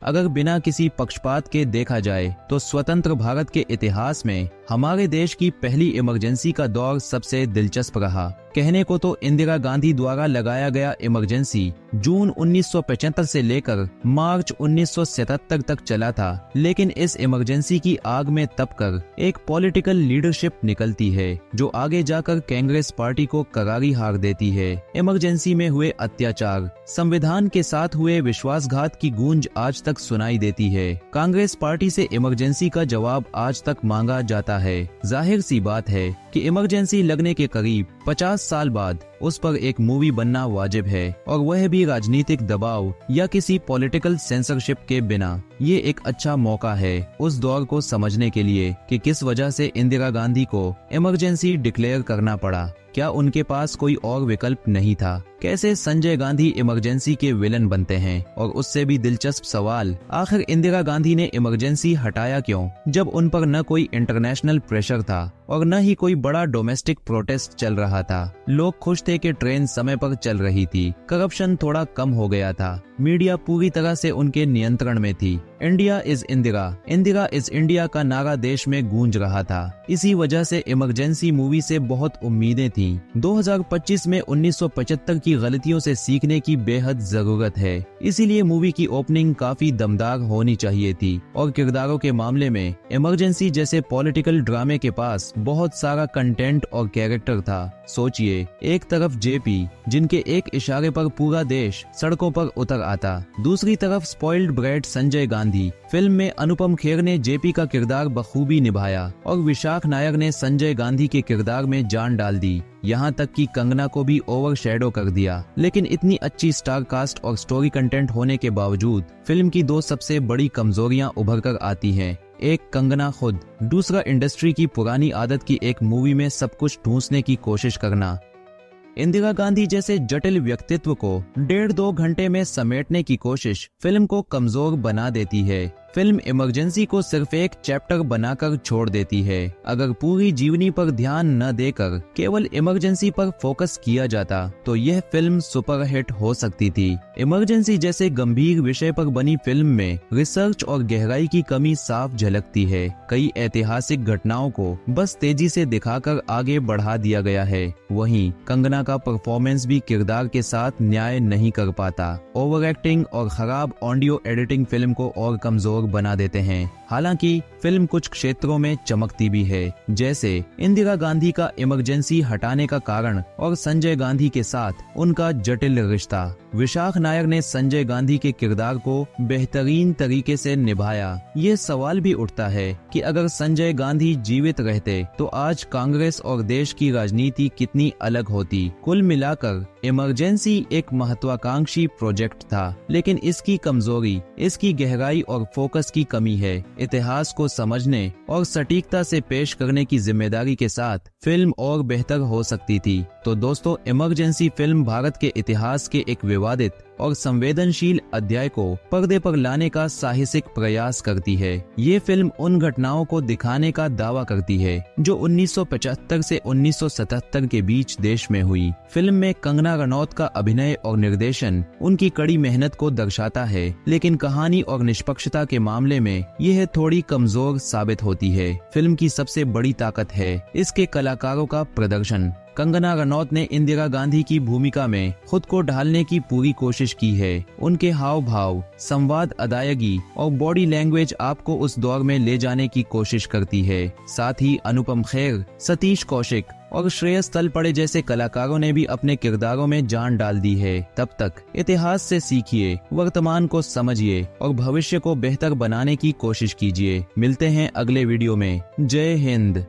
अगर बिना किसी पक्षपात के देखा जाए तो स्वतंत्र भारत के इतिहास में हमारे देश की पहली इमरजेंसी का दौर सबसे दिलचस्प रहा। कहने को तो इंदिरा गांधी द्वारा लगाया गया इमरजेंसी जून 1975 से लेकर मार्च 1977 तक चला था, लेकिन इस इमरजेंसी की आग में तपकर एक पॉलिटिकल लीडरशिप निकलती है जो आगे जाकर कांग्रेस पार्टी को करारी हार देती है। इमरजेंसी में हुए अत्याचार, संविधान के साथ हुए विश्वासघात की गूंज आज तक सुनाई देती है। कांग्रेस पार्टी से इमरजेंसी का जवाब आज तक मांगा जाता है। जाहिर सी बात है कि इमरजेंसी लगने के करीब 50 साल बाद उस पर एक मूवी बनना वाजिब है, और वह भी राजनीतिक दबाव या किसी पॉलिटिकल सेंसरशिप के बिना। ये एक अच्छा मौका है उस दौर को समझने के लिए कि किस वजह से इंदिरा गांधी को इमरजेंसी डिक्लेयर करना पड़ा। क्या उनके पास कोई और विकल्प नहीं था? कैसे संजय गांधी इमरजेंसी के विलन बनते हैं? और उससे भी दिलचस्प सवाल, आखिर इंदिरा गांधी ने इमरजेंसी हटाया क्यों, जब उन पर न कोई इंटरनेशनल प्रेशर था और न ही कोई बड़ा डोमेस्टिक प्रोटेस्ट चल रहा था। लोग खुश थे कि ट्रेन समय पर चल रही थी, करप्शन थोड़ा कम हो गया था, मीडिया पूरी तरह से उनके नियंत्रण में थी। India is Indira, Indira is India का नारा देश में गूंज रहा था। इसी वजह से इमरजेंसी मूवी से बहुत उम्मीदें थीं। 2025 में 1975 की गलतियों से सीखने की बेहद जरूरत है। इसीलिए मूवी की ओपनिंग काफी दमदार होनी चाहिए थी, और किरदारों के मामले में इमरजेंसी जैसे पॉलिटिकल ड्रामे के पास बहुत सारा कंटेंट और कैरेक्टर था। सोचिए, एक तरफ जेपी जिनके एक इशारे पर पूरा देश सड़कों पर उतर आता, दूसरी तरफ spoiled brat Sanjay Gandhi. Film में अनुपम खेर ने जेपी का किरदार बखूबी निभाया और विशाख नायर ने संजय गांधी के किरदार में जान डाल दी। यहाँ तक कि कंगना को भी ओवरशैडो कर दिया। लेकिन इतनी अच्छी स्टार कास्ट और स्टोरी कंटेंट होने के बावजूद फिल्म की दो सबसे बड़ी कमजोरियां उभर कर आती हैं। एक कंगना खुद, दूसरा इंडस्ट्री की पुरानी आदत की एक मूवी में सब कुछ ढूंसने की कोशिश करना। इंदिरा गांधी जैसे जटिल व्यक्तित्व को 1.5-2 घंटे में समेटने की कोशिश फिल्म को कमजोर बना देती है। फिल्म इमरजेंसी को सिर्फ एक चैप्टर बनाकर छोड़ देती है। अगर पूरी जीवनी पर ध्यान न देकर केवल इमरजेंसी पर फोकस किया जाता तो यह फिल्म सुपरहिट हो सकती थी। इमरजेंसी जैसे गंभीर विषय पर बनी फिल्म में रिसर्च और गहराई की कमी साफ झलकती है। कई ऐतिहासिक घटनाओं को बस तेजी से दिखाकर आगे बढ़ा दिया गया है। वहीं कंगना का परफॉर्मेंस भी किरदार के साथ न्याय नहीं कर पाता। ओवर एक्टिंग और खराब ऑडियो एडिटिंग फिल्म को और कमजोर बना देते हैं। हालांकि फिल्म कुछ क्षेत्रों में चमकती भी है, जैसे इंदिरा गांधी का इमरजेंसी हटाने का कारण और संजय गांधी के साथ उनका जटिल रिश्ता। विशाख नायर ने संजय गांधी के किरदार को बेहतरीन तरीके से निभाया। ये सवाल भी उठता है कि अगर संजय गांधी जीवित रहते तो आज कांग्रेस और देश की राजनीति कितनी अलग होती। कुल मिलाकर इमरजेंसी एक महत्वाकांक्षी प्रोजेक्ट था, लेकिन इसकी कमजोरी इसकी गहराई और फोकस की कमी है। इतिहास को समझने और सटीकता से पेश करने की जिम्मेदारी के साथ फिल्म और बेहतर हो सकती थी। तो दोस्तों, इमरजेंसी फिल्म भारत के इतिहास के एक विवादित और संवेदनशील अध्याय को पर्दे पर लाने का साहसिक प्रयास करती है। ये फिल्म उन घटनाओं को दिखाने का दावा करती है जो 1975 से 1977 के बीच देश में हुई। फिल्म में कंगना रनौत का अभिनय और निर्देशन उनकी कड़ी मेहनत को दर्शाता है, लेकिन कहानी और निष्पक्षता के मामले में यह थोड़ी कमजोर साबित होती है। फिल्म की सबसे बड़ी ताकत है इसके कलाकारों का प्रदर्शन। कंगना रनौत ने इंदिरा गांधी की भूमिका में खुद को ढालने की पूरी कोशिश की है। उनके हाव भाव, संवाद, अदायगी और बॉडी लैंग्वेज आपको उस दौर में ले जाने की कोशिश करती है। साथ ही अनुपम खेर, सतीश कौशिक और श्रेयस तलपड़े जैसे कलाकारों ने भी अपने किरदारों में जान डाल दी है। तब तक इतिहास से सीखिए, वर्तमान को समझिए और भविष्य को बेहतर बनाने की कोशिश कीजिए। मिलते हैं अगले वीडियो में। जय हिंद।